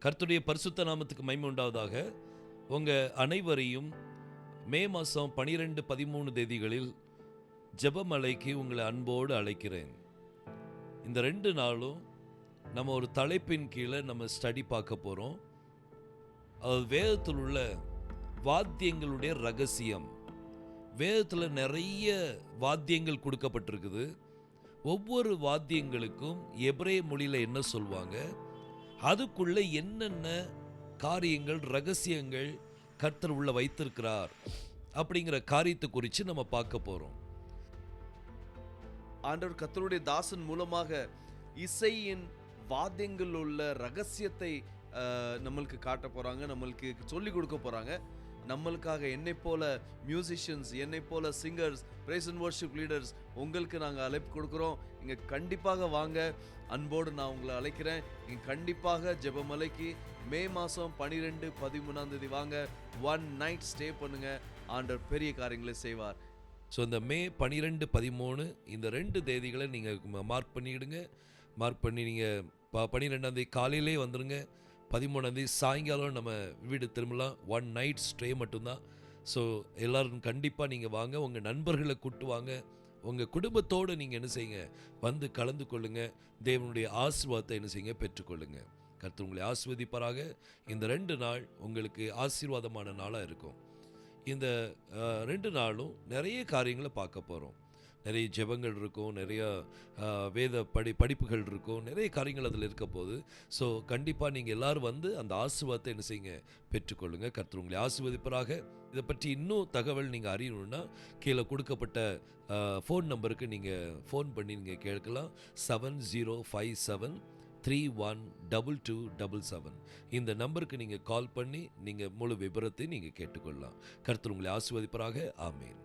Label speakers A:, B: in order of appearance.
A: கர்த்தருடைய பரிசுத்த நாமத்துக்கு மகிமை உண்டாவதாக. உங்கள் அனைவரையும் மே மாதம் 12, 13 தேதிகளில் ஜெபமலைக்கு உங்களை அன்போடு அழைக்கிறேன். இந்த 2 நாளும் நம்ம ஒரு தலைப்பின் கீழே நம்ம ஸ்டடி பார்க்க போகிறோம். அது வேதத்தில் உள்ள வாத்தியங்களுடைய ரகசியம். வேதத்தில் நிறைய வாத்தியங்கள் கொடுக்கப்பட்டிருக்குது. ஒவ்வொரு வாத்தியங்களுக்கும் எபிரேய மொழியில் என்ன சொல்வாங்க, அதுக்குள்ள என்னென்ன காரியங்கள் ரகசியங்கள் கர்த்தர் உள்ள வைத்திருக்கிறார் அப்படிங்கிற காரியத்தை குறித்து நம்ம பார்க்க போகிறோம்.
B: ஆண்டவர் கர்த்தருடைய தாசன் மூலமாக இசையின் வாத்தியங்கள் உள்ள ரகசியத்தை நம்மளுக்கு காட்ட போகிறாங்க, நம்மளுக்கு சொல்லிக் கொடுக்க போகிறாங்க. நம்மளுக்காக என்னை போல மியூசிஷியன்ஸ், என்னை போல singers, praise and worship leaders உங்களுக்கு நாங்கள் அழைப்பு கொடுக்குறோம். இங்கே கண்டிப்பாக வாங்க, அன்போடு நான் உங்களை அழைக்கிறேன். இங்கே கண்டிப்பாக ஜெபமலைக்கு மே மாதம் 12, 13ஆம் தேதி வாங்க. 1 நைட் ஸ்டே பண்ணுங்க. ஆண்டவர் பெரிய காரியங்களை செய்வார்.
A: ஸோ இந்த மே 12, 13 இந்த 2 தேதிகளை நீங்கள் மார்க் பண்ணிவிடுங்க. மார்க் பண்ணி நீங்கள் 12ஆம் தேதி காலையிலே வந்துடுங்க. 13ஆம் தேதி சாயங்காலம் நம்ம வீடு திரும்பலாம். 1 நைட் ஸ்டே மட்டும்தான். ஸோ எல்லோரும் கண்டிப்பாக நீங்கள் வாங்க, உங்கள் நண்பர்களை கூப்பிட்டு வாங்க, உங்கள் குடும்பத்தோடு நீங்கள் என்ன செய்யுங்க, வந்து கலந்து கொள்ளுங்கள். தேவனுடைய ஆசீர்வாதத்தை என்ன செய்யுங்க, பெற்றுக்கொள்ளுங்க. கர்த்தர் உங்களை ஆசீர்வதிப்பாராக. இந்த 2 நாள் உங்களுக்கு ஆசீர்வாதமான நாளாக இருக்கும். இந்த 2 நாளும் நிறைய காரியங்களை பார்க்க போகிறோம். நிறைய ஜெபங்கள் இருக்கும், நிறைய வேத படிப்புகள் இருக்கும், நிறைய காரியங்கள் அதில் இருக்க போகுது. ஸோ கண்டிப்பாக நீங்கள் எல்லோரும் வந்து அந்த ஆசீர்வாதத்தை என்ன செய்யுங்க, பெற்றுக்கொள்ளுங்க. கர்த்தர் உங்களை ஆசீர்வதிப்பராக. இதை பற்றி இன்னும் தகவல் நீங்கள் அறியணுன்னா கீழே கொடுக்கப்பட்ட ஃபோன் நம்பருக்கு நீங்கள் ஃபோன் பண்ணி நீங்கள் கேட்கலாம். 7057312277 இந்த நம்பருக்கு நீங்கள் கால் பண்ணி நீங்கள் முழு விபரத்தை நீங்கள் கேட்டுக்கொள்ளலாம். கர்த்தர் உங்களை ஆசீர்வதிப்பராக. ஆமேன்.